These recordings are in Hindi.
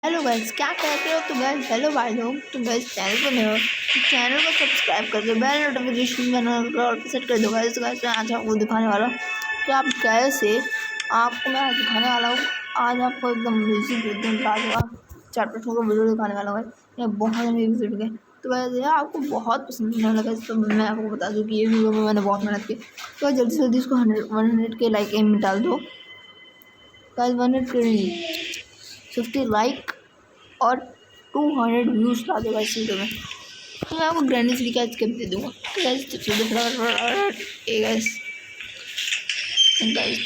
हेलो गाइस, क्या कहते हो? तो गाइस हेलो भाई लोग, तो गाइस चैनल पर नए हो तो चैनल को सब्सक्राइब करके बेल नोटिफिकेशन और सेट कर दो गाइस। गाइस मैं आज आपको दिखाने वाला हूँ कि आप कैसे आपको मैं आज दिखाने वाला हूँ। आज आपको एकदम म्यूजिक एकदम लाजवाब 4-5 का वीडियो दिखाने वाला हूँ। ये बहुत म्यूजिक है तो गाइस ये आपको बहुत पसंद होने लगा। तो मैं आपको बता दूँ कि ये वीडियो में मैंने बहुत मेहनत की। तो जल्दी से जल्दी इसको 100 के लाइक एम में डाल दो गाइस। 100 के 50 लाइक और 200 व्यूज़ ला देगा इस वीडियो में। तो मैं आपको ग्रैंडी थ्री का स्किप दे दूँगा। तो गाइस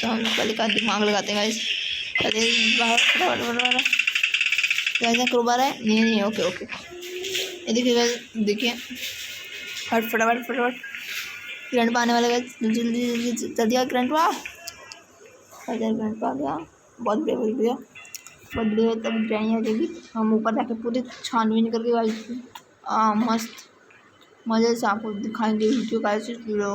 तो हम पहले का दिमाग लगाते हैं गाइस। पहले फटाफट कैसा क्रोबार है? नहीं ओके ओके। ये देखिए गाइस, देखिए फटाफट ग्रैंड आने वाला गाइस। जल्दी जल्दी आ ग्रैंड पा आ गया। बहुत बढ़िया तब ग्रैनी आ जाएगी। हम ऊपर जाके पूरी छानबीन करके गाइस मस्त मज़े से आपको दिखाएंगे वीडियो गाइस। इस वीडियो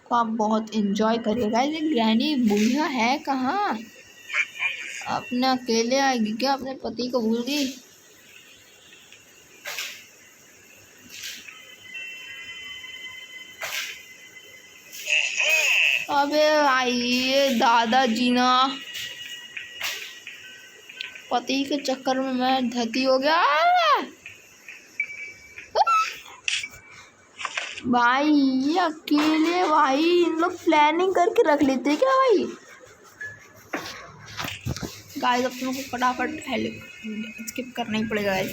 को आप बहुत एंजॉय करिए गाइस। ये ग्रैनी बुढ़िया है कहाँ? अपने अकेले आएगी क्या? अपने पति को भूल गई? अबे आइए दादाजी ना, पति के चक्कर में मैं धती हो गया भाई। ये अकेले भाई इन लोग प्लानिंग करके रख लेते क्या भाई? गाइस अपनों को फटाफट स्किप करना ही पड़ेगा गाइस।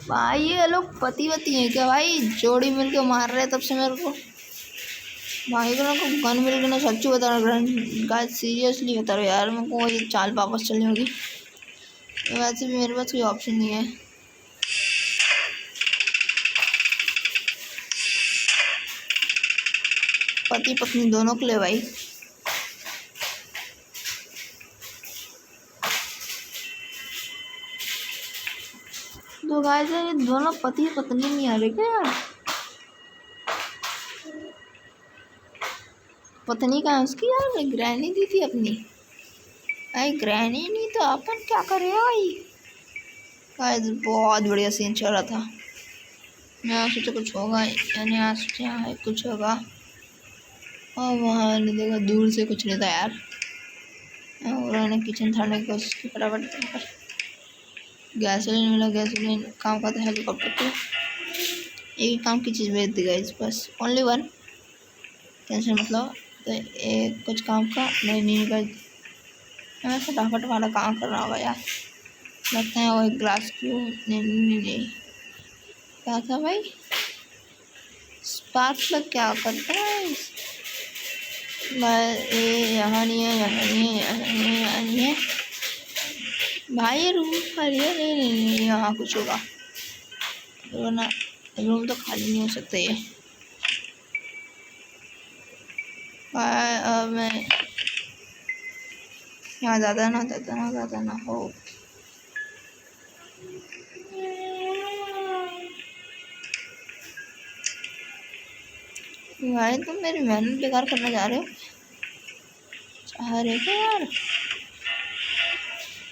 भाई ये लोग पति वती हैं क्या भाई? जोड़ी मिलके मार रहे तब से मेरे को भाई को गन मिल गई ना। सच्ची बता रहा गाइस, सीरियसली बता रहा यार। मेरे को ये चाल वापस चलनी होगी। वैसे भी मेरे पास कोई ऑप्शन नहीं है। पति पत्नी दोनों के लिए भाई। तो गाइस ये दोनों पति पत्नी नहीं आ रहे क्या यार? पत्नी कहाँ है उसकी यार? ग्रैनी दी थी अपनी भाई। ग्रैनी नहीं तो अपन क्या करे भाई? गाइस बहुत बढ़िया सीन चल रहा था। मैं सोचा कुछ होगा, यानी आज सोचा यहाँ कुछ होगा और वहाँ नहीं देखा, दूर से कुछ नहीं था यार। और मैंने किचन थाने की कोशिश की फटाफट। गैसोलीन मिला, गैसोलीन काम का था। हेलीकॉप्टर पे एक काम की चीज़ भेज दी गाइस, बस ओनली वन। टेंशन मतलब तो एक कुछ काम का नहीं गाइस। मैं फटाफट वाला काम कर रहा होगा यार। लगता है वो एक ग्लास क्यों नहीं क्या था भाई? स्पार्क प्लग क्या करता है? यहाँ नहीं है भाई। रूम खाली है? नहीं यहाँ कुछ होगा वरना रूम तो खाली नहीं हो सकता ये। मैं यहाँ ज़्यादा ना हो। भाई तुम मेरी मेहनत बेकार करना चाह रहे हो क्या यार?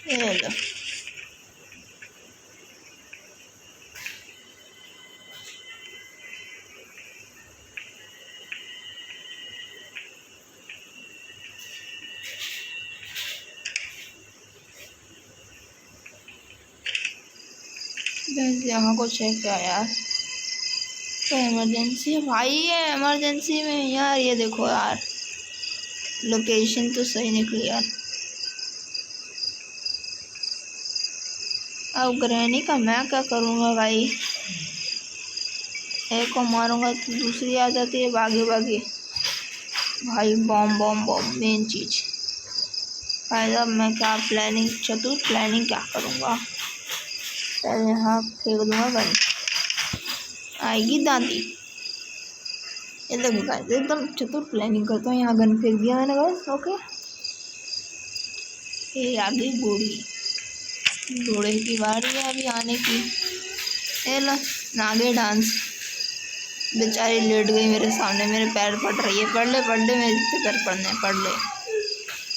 ये लो यहाँ कुछ है क्या यार? तो इमरजेंसी है भाई। ये इमरजेंसी में यार ये देखो यार, लोकेशन तो सही निकली यार। अब ग्रैनी का मैं क्या करूँगा भाई? एक को मारूंगा तो दूसरी आ जाती है भागे भाई। बॉम्ब मेन चीज़ भाई। अब मैं क्या चतुर प्लानिंग क्या करूँगा? पहले यहाँ फेंक दूँगा गन, आएगी दादी। ये देखो गाइस एकदम चतुर प्लानिंग करता हूँ। यहाँ गन फेंक दिया मैंने गाइस। ओके ये आ गई बूढ़े की बारी है अभी आने की। ये लो नागे डांस। बेचारी लेट गई मेरे सामने, मेरे पैर पड़ रही है। पढ़ ले मेरे जितने पैर पढ़ने पढ़ ले,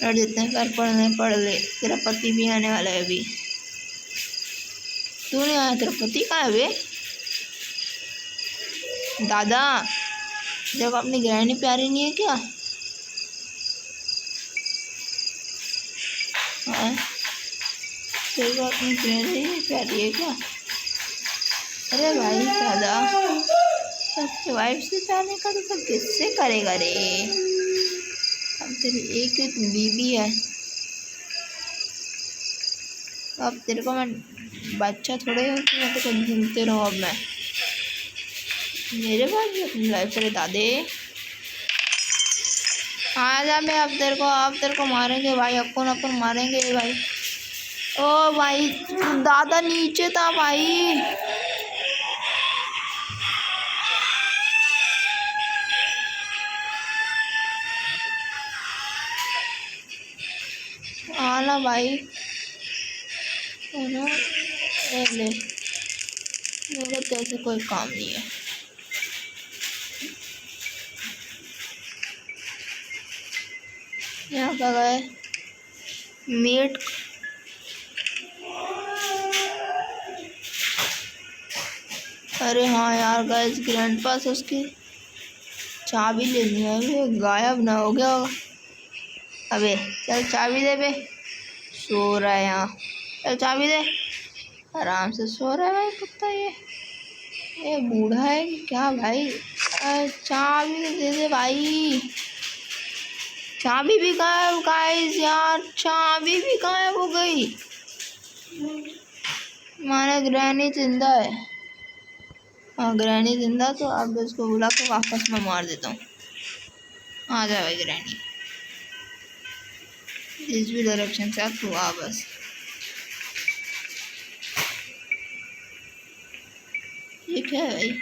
और जितने पैर पढ़ने पढ़ ले। तेरा पति भी आने वाला है अभी। तू नहीं आया, तेरा पति कहाँ है बे? दादा, जब अपनी ग्रैनी प्यारी नहीं है क्या? हाँ, तेरे को अपनी ग्रैनी नहीं प्यारी है क्या? अरे भाई दादा, अपनी वाइफ से प्यार नहीं कर तो किससे करेगा रे? अब तेरी एक एक बीबी है, अब तेरे को मैं बच्चा थोड़े हो कि मैं तेरे को ढूंढते रहूँ। अब मैं मेरे पास भी अपनी लाइफ करे दादे। आ जा मैं, अब तेरे को मारेंगे भाई, अपन मारेंगे भाई। ओ भाई दादा नीचे था भाई। आना भाई, ना ए ले, मेरे को तेरे कोई काम नहीं है। यहाँ का गए मीट। अरे हाँ यार गाइस, ग्रैंड पास उसकी चाबी लेनी है, वो गायब ना हो गया होगा। अबे चल चाबी दे बे, सो रहा है यहाँ, चल चाबी दे। आराम से सो रहा है भाई कुत्ता। ये बूढ़ा है कि क्या भाई? चाबी तो दे दे भाई। चाबी भी गायब गाइस यार, चाबी भी गायब हो गई। माने ग्रैनी जिंदा है। हाँ ग्रैनी जिंदा, तो अब इसको बुला के वापस मैं मार देता हूँ। आ जा भाई ग्रैनी, जिस भी डायरेक्शन से तू आ बस। ये क्या है भाई?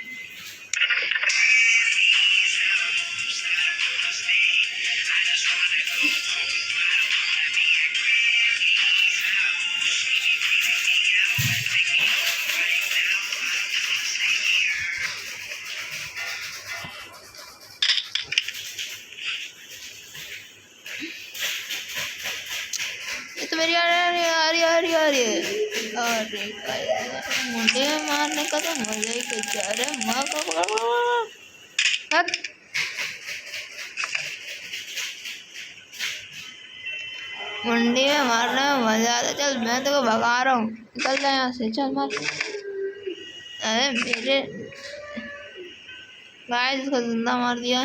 ये तो मेरी अरे मुझे मारने का तो मजा ही कुछ है। अरे मुंडी में मारने में मजा आता। चल मैं तेको भगा रहा हूँ, निकल जा यहाँ से, चल मार। अरे मेरे गाइस, इसको जिंदा मार दिया।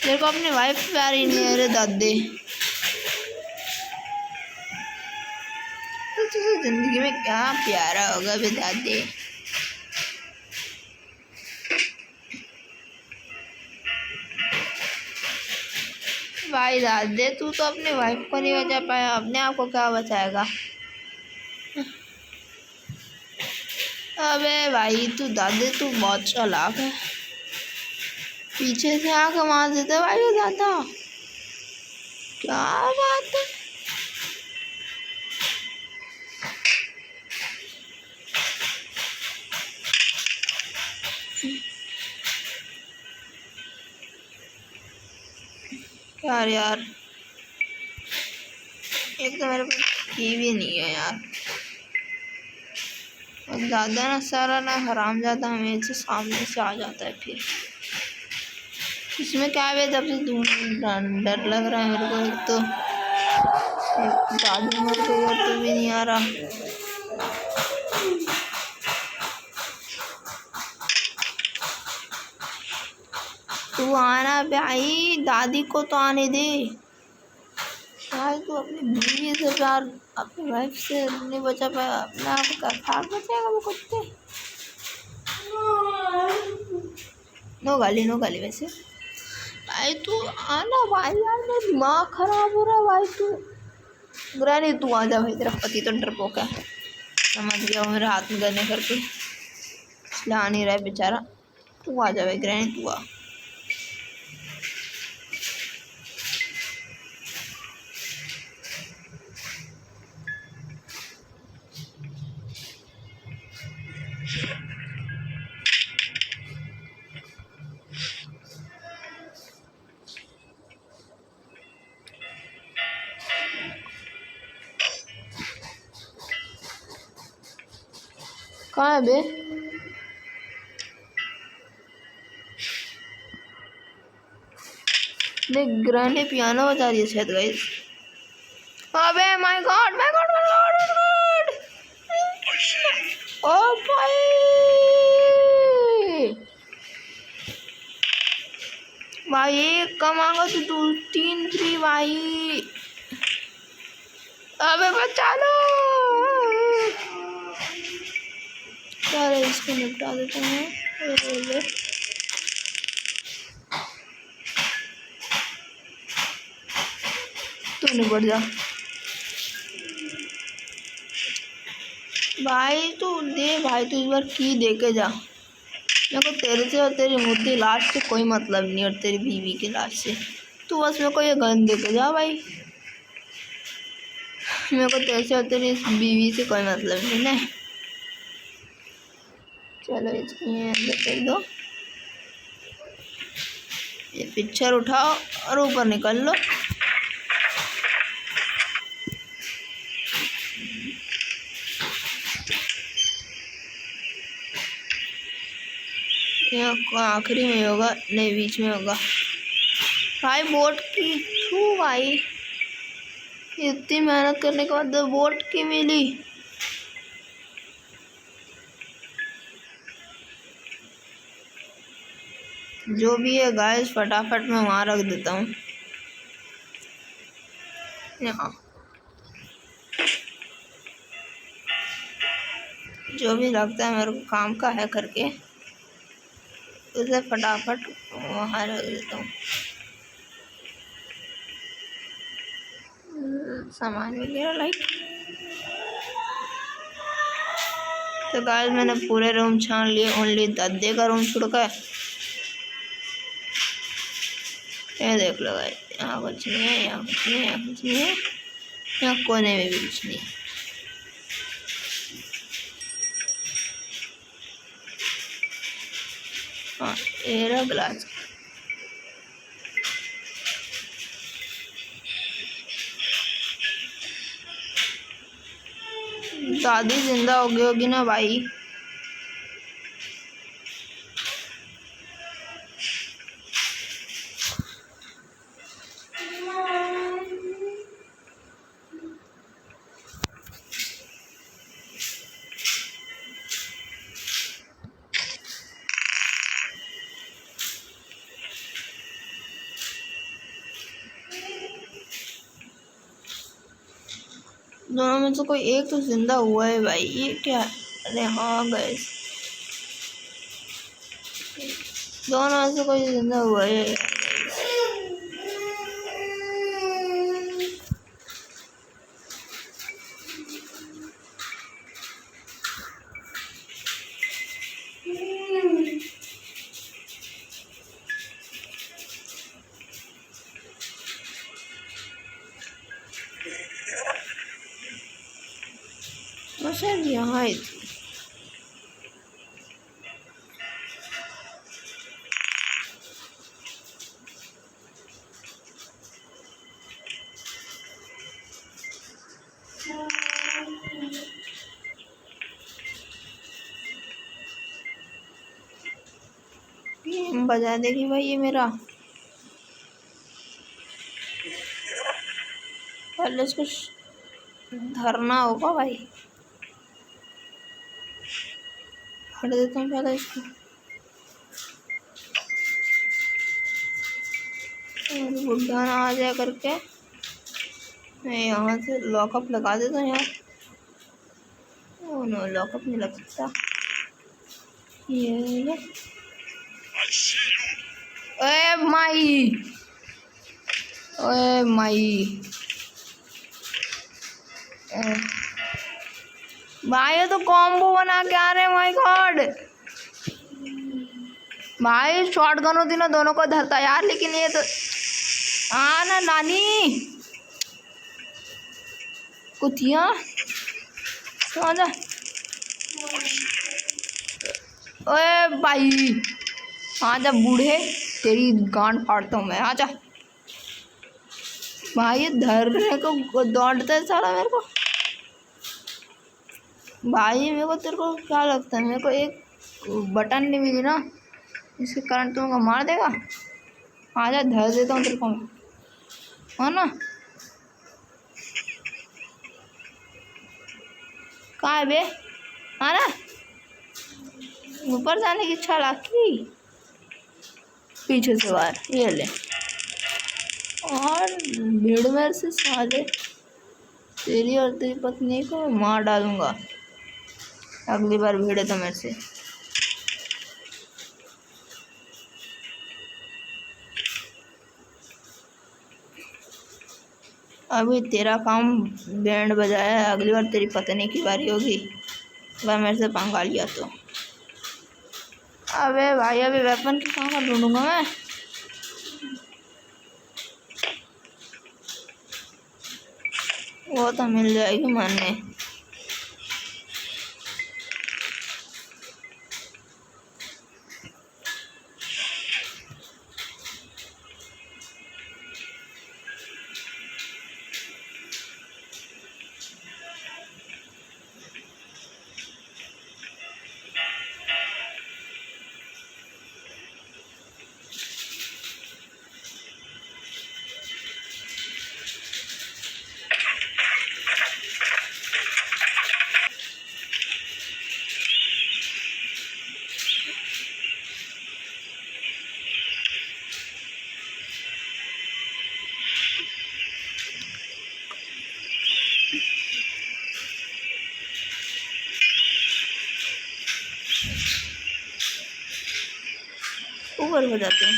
तेरे को अपनी वाइफ प्यारी नहीं है रे दादे? तो तुझे जिंदगी में क्या प्यारा होगा बे दादे? भाई दादे, तू तो अपनी वाइफ को नहीं बचा पाया, अपने आप को क्या बचाएगा? अबे भाई तू दादे, तू बहुत चालाक है, पीछे से आके मार देते भाई वो दादा। क्या बात है? यार एक तो मेरे पास की भी नहीं है यार, और दादा ना सारा ना हराम जाता हमेशा सामने से आ जाता है। फिर इसमें क्या है, जब से डर लग रहा है मेरे को। एक तो दादी मर के घर तो भी नहीं आ रहा। तू आना भाई, दादी को तो आने दे भाई। तू अपनी बीवी से प्यार, अपनी वाइफ से नहीं बचा पाया, अपने आप का खा बचाएगा वो कुत्ते। नो गाली वैसे भाई। तू आना भाई, यार मेरा दिमाग खराब हो रहा है भाई। तू ग्रैनी तू आ जा भाई, तेरा पति तो डरपोक है, समझ गया वो मेरे हाथ में गने करके, इसलिए आ नहीं रहा है बेचारा। तू आ जा भाई ग्रैनी, तू आ। कहाँ है बे? देख ग्रैंडी पियानो बजा रही है शायद गाइस। अबे my god my god my god my god, ओ भाई भाई कम आएगा तो 2 3 3 भाई। अबे बचा लो, चलो इसको निपटा देते हैं। तू निपट जा भाई, तू दे भाई, तू इस बार की दे के जा। मेरे को तेरे से और तेरी मुर्दी लाश से कोई मतलब नहीं, और तेरी बीवी की लाश से। तू बस मेरे को ये गन दे के जा भाई, मेरे को तेरे से और तेरी इस बीवी से कोई मतलब नहीं है। चलो इसको ये अंदर कर दो, ये पिक्चर उठाओ और ऊपर निकल लो। यहाँ आखिरी में होगा, नहीं बीच में होगा भाई। बोट की थू भाई, इतनी मेहनत करने के बाद बोट की मिली। जो भी है गाइस, फटाफट मैं वहाँ रख देता हूँ यहाँ। जो भी लगता है मेरे को काम का है करके, उसे फटाफट वहाँ रख देता हूँ। सामान वगैरह लाइक। तो गाइस मैंने पूरे रूम छान लिए, ओनली दद्दे का रूम छुड़ का है। ये देख लो गाइस, यहाँ कुछ नहीं है, यहाँ कुछ नहीं है, यहाँ कुछ नहीं है, यहाँ कोने में भी कुछ नहीं। हाँ ये रहा ग्लास। दादी जिंदा हो गई होगी ना भाई। दोनों में से कोई एक तो जिंदा हुआ है भाई, ये क्या है? अरे हाँ गैस, दोनों में से कोई जिंदा हुआ है। शायद यहाँ है। बजा देगी भाई ये मेरा। पहले इसको धरना होगा भाई, हट देता हूँ पहले इसको। बुढ़ा ना आ जाए करके मैं यहाँ से लॉकअप लगा देता हूँ यार। ओह नो, लॉकअप नहीं लग सकता ये। ओए माई, ओए माई भाई, ये तो कॉम्बो बना के आ रहे हैं। माय गॉड भाई, शॉट गन होती ना दोनों को धरता यार, लेकिन ये तो ना नानी कुतिया समझ। ओए भाई आजा बूढ़े, तेरी गांड फाड़ता हूँ मैं, आजा भाई। ये धरने को दौड़ता है साला मेरे को। भाई मेरे को, तेरे को क्या लगता है मेरे को एक बटन नहीं मिली ना, इसके कारण तुमको मार देगा। आ जा, धर देता हूँ तेरे को, है ना। कहाँ है बे, आना ऊपर जाने की चालाकी, पीछे से बाहर, ये ले। और भीड़ में से साले, तेरी और तेरी पत्नी को मार डालूंगा अगली बार भिड़े तो मेरे से। अभी तेरा काम बैंड बजाया है, अगली बार तेरी पत्नी की बारी होगी, वह मेरे से पंगा लिया तो। अबे भाई अभी वेपन की कहाँ ढूंढूंगा मैं। वो तो मिल जाएगी मानने। ऊपर हो जाते हैं।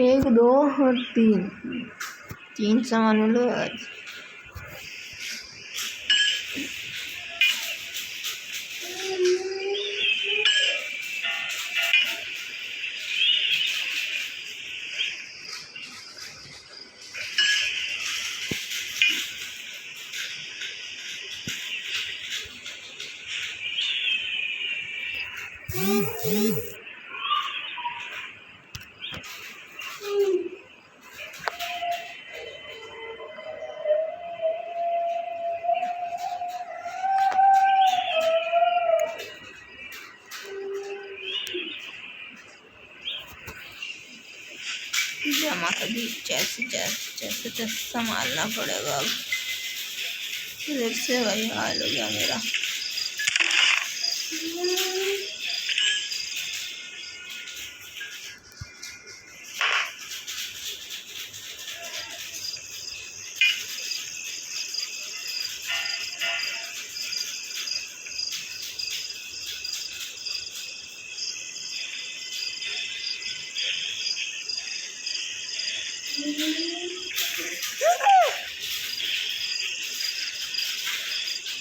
एक दो और तीन, तीन सामान मिले आज। जमा कभी जैसे जैसे जैसे जैसे संभालना पड़ेगा अब। फिर से वही हाल हो गया मेरा।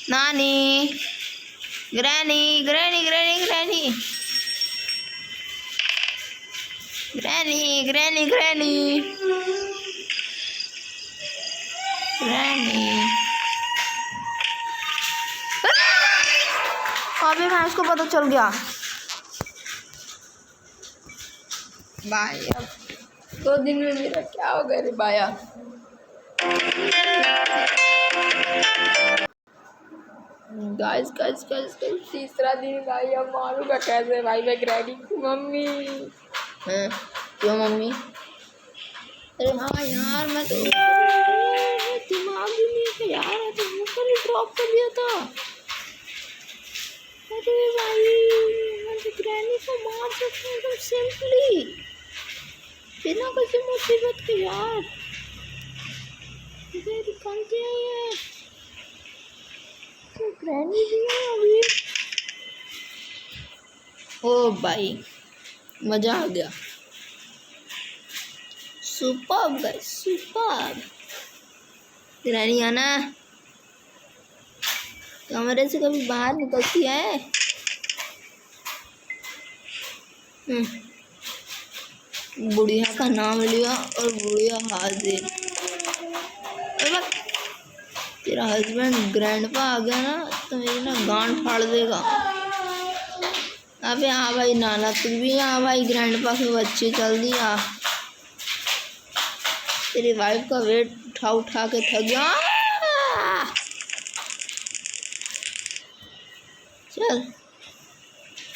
नानी, granny granny granny granny granny granny granny granny. अभी मैं इसको पता चल गया भाई। अब 2 दिन में मेरा क्या हो गया रे बाया। गाइस गाइस गाइस गाइस, तीसरा दिन भाई। अब मारूंगा कैसे भाई मैं ग्रैनी की मम्मी। हैं क्यों मम्मी? अरे हाँ यार, मैं तो दिमाग भी नहीं है यार, तो ऊपर ही ड्रॉप कर दिया था। अरे भाई मैं तो ग्रैनी को मार सकता हूँ एकदम सिंपली, बिना किसी मुसीबत के यार। इधर कौन-सी है ये? तो ग्रैनी भी है अभी। ओ भाई मजा आ गया। Superb guys, superb. ग्रैनी आना, कमरे से कभी बाहर निकलती है? बुढ़िया का नाम लिया और बुढ़िया हाजिर। तेरा हस्बैंड ग्रैंडपा आ गया ना तो मेरी ना गांड फाड़ देगा। अबे हाँ भाई नाना, तू भी हाँ भाई ग्रैंडपा के बच्चे चल दिया। तेरी वाइफ का वेट उठा उठा के थक गया। चल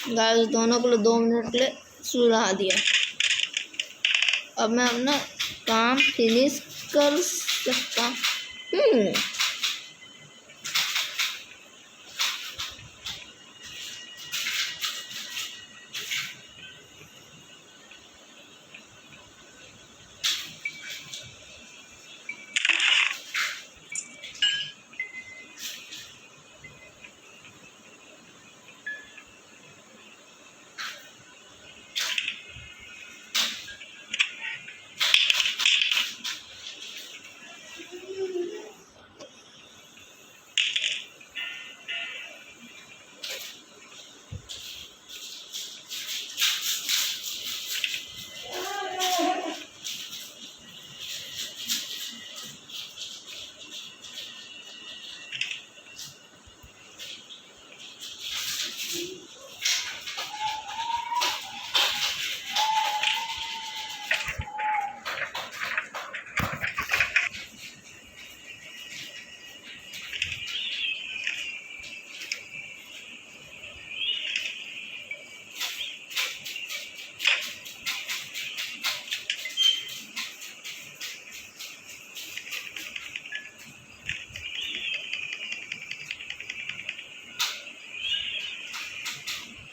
गाइस, दोनों को 2 मिनट के लिए सुला दिया। अब मैं अपना काम फिनिश कर सकता हूँ।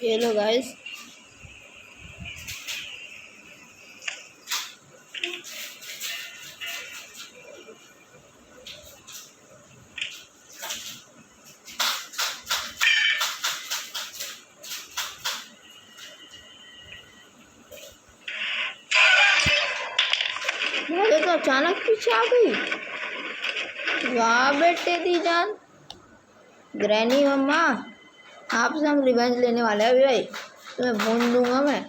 ये लो गाइस, भाई तो अचानक पीछे आ गई। वाह बेटे दी जान, ग्रैनी मम्मा, आपसे हम रिवेंज लेने वाले हैं भाई। तुम्हें भून दूंगा मैं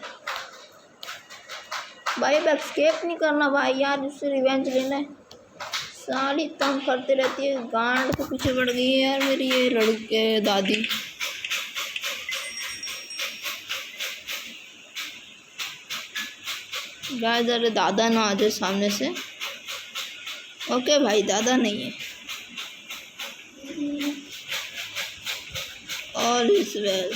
भाई। अब एस्केप नहीं करना भाई यार, जिससे रिवेंज लेना है। सारी तंग करते रहती है, गांड के पीछे पड़ गई है यार मेरी ये लड़के दादी। गाइस अरे दादा ना आ जाए सामने से। ओके भाई, दादा नहीं है। All is well.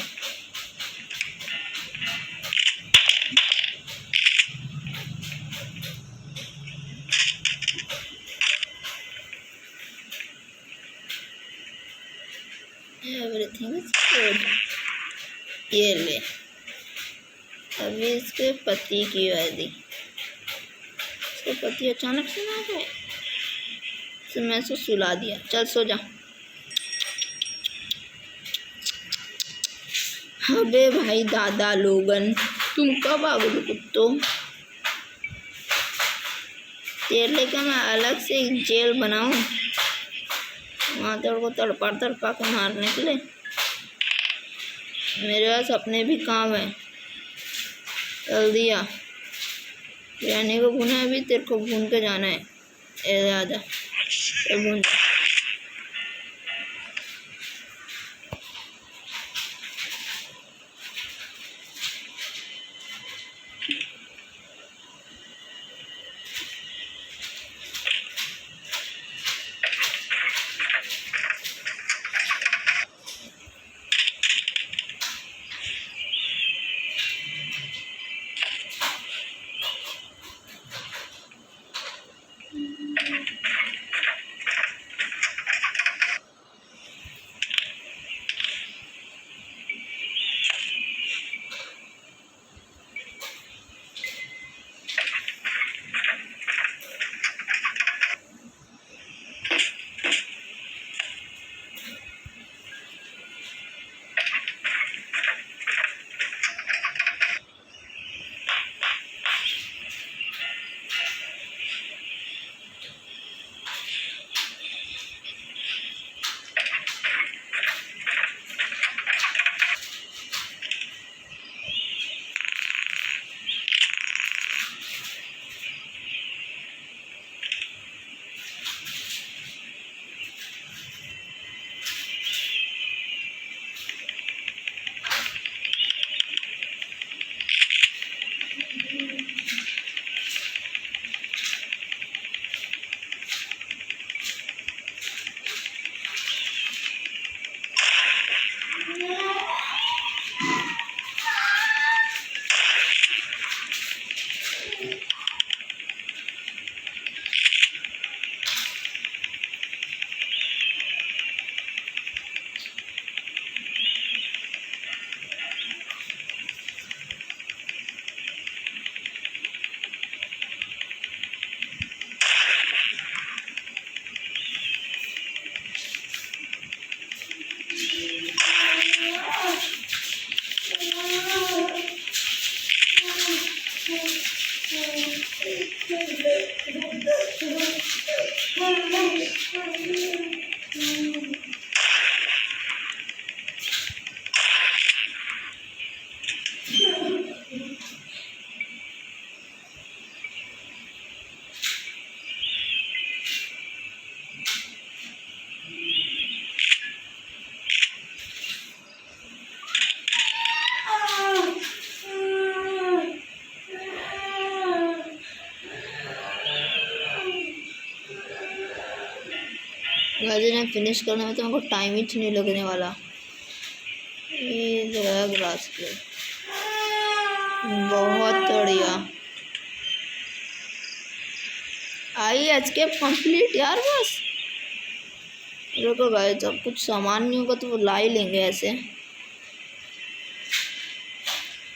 Everything is good. ये ले, अभी इसके पति की वादी। इसके पति अचानक से ना गए, तो मैं इसको सुला दिया। चल सो जा। अबे भाई दादा लोगन, तुम कब आओगे कुत्तों? तेरे लेकर मैं अलग से एक जेल बनाऊं, वहाँ तेरे को तड़पा तड़पा के मारने के लिए। मेरे पास अपने भी काम है। जल्दी आ, बिरयानी को भूना है, अभी तेरे को भून के जाना है। ए आजा, भून। वैसे ना फिनिश करने में तो मेरे को टाइम ही नहीं लगने वाला। ये जो है ग्रास के बहुत बढ़िया। आई एस्केप कंप्लीट यार। बस रुको गाइस, जब कुछ सामान नहीं होगा तो वो ला ही लेंगे ऐसे।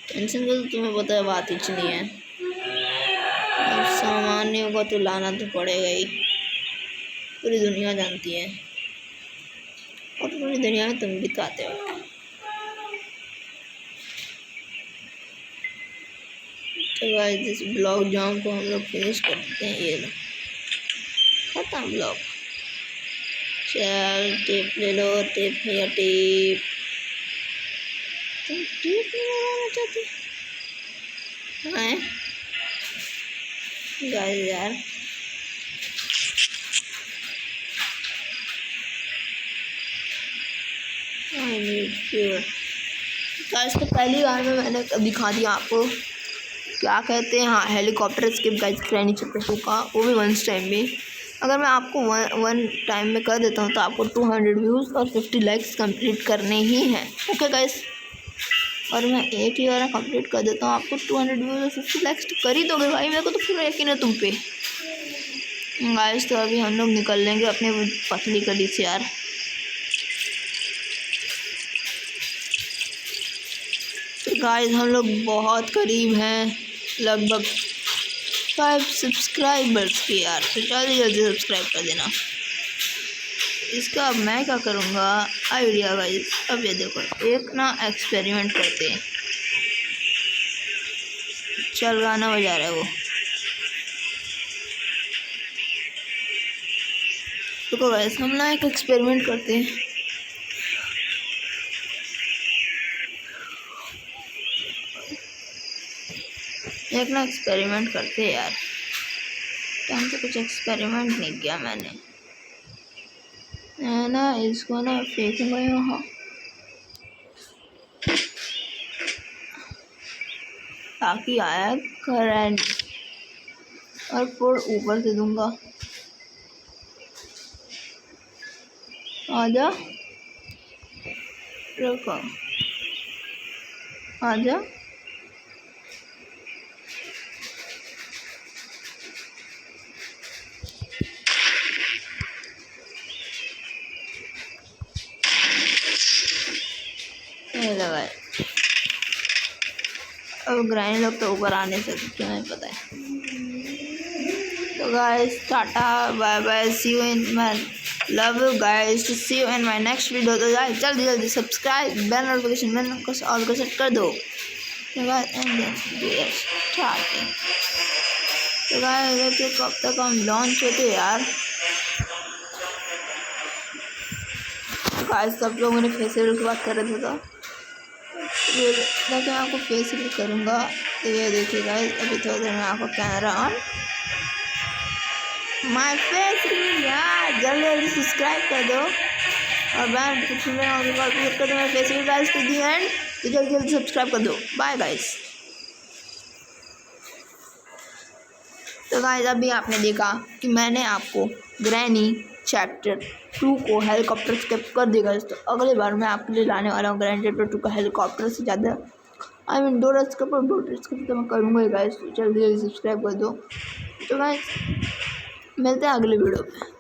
टेंशन का तो तुम्हें पता है बात ही नहीं है। अब सामान नहीं होगा तो लाना तो पड़ेगा ही, पूरी दुनिया जानती है। और पूरी दुनिया में तुम भी तो आते हो। तो गाइस इस ब्लॉग जॉम को हम लोग फिनिश करते हैं। ये लो खत्म ब्लॉग। चल टेप ले लो, टेप है या टेप। तुम टेप नहीं लगाना चाहती हैं गाइस यार। I need fuel guys. तो पहली बार में मैंने दिखा दिया आपको क्या कहते हैं। हाँ, helicopter skip guys granny chapter 2 का, वो भी 1 टाइम में। अगर मैं आपको वन टाइम में कर देता हूँ तो आपको 200 व्यूज़ और 50 लाइक्स कंप्लीट करने ही हैं। ओके गाइस, और मैं एक ही बार कंप्लीट कर देता हूँ आपको 200 व्यूज़ और 50 लाइक्स तो कर ही दोगे भाई। मेरे को तो पूरा यकीन है तुम पे गाइस। तो अभी हम लोग निकल लेंगे अपने पतली गली से यार। तो गाइस हम लोग बहुत करीब हैं, लगभग 5 सब्सक्राइबर्स की यार। तो जल्दी जल्दी सब्सक्राइब कर देना। इसका अब मैं क्या करूँगा आइडिया गाइस। अब ये देखो, एक ना एक्सपेरिमेंट करते हैं। चल गाना बजा रहा है वो। देखो गाइस, हम ना एक एक्सपेरिमेंट करते हैं। एक ना एक्सपेरिमेंट करते हैं यार। टाइम से कुछ एक्सपेरिमेंट नहीं किया मैंने। मैं ना इसको ना फेंकूंगा यहाँ, ताकि आया करंट, और फिर ऊपर से दूंगा। आजा रुको, आजा। लगाए। अब ग्रैनी लोग तो ऊपर आने से तुम्हें पता है। तो guys tata bye bye, see you in my love you guys, see you in my next video. तो गाइस जल्दी जल्दी सब्सक्राइब, बेल नोटिफिकेशन बेल को ऑल को सेट कर दो। तो गाइस स्टार्टिंग। तो गाइस कब तक हम लॉन्च होते यार। तो गाइस सब लोग मैंने फेसियल की बात कर रहे थे, तो ये देखिए मैं आपको फेस रिवील करूँगा। तो ये देखिए गाइस, अभी थोड़ी देर में आपको camera on, my face reveal यार। जल्दी जल्दी सब्सक्राइब कर दो और बैल नोटिफिकेशन क्लिक कर दो। मैं face reveal guys to the end. तो जल्दी जल्दी सब्सक्राइब कर दो। Bye guys. तो गाइस अभी आपने देखा कि मैंने आपको ग्रैनी चैप्टर 2 को हेलीकॉप्टर स्किप कर देगा। तो अगली बार मैं आपके लिए लाने वाला हूँ ग्रैनी चैप्टर 2 का हेलीकॉप्टर से ज़्यादा। आई मीन डोर स्किप और डोर स्किप तो मैं करूँगा ही गाइस। तो जल्दी जल्दी सब्सक्राइब कर दो। तो गाइस मिलते हैं अगले वीडियो में।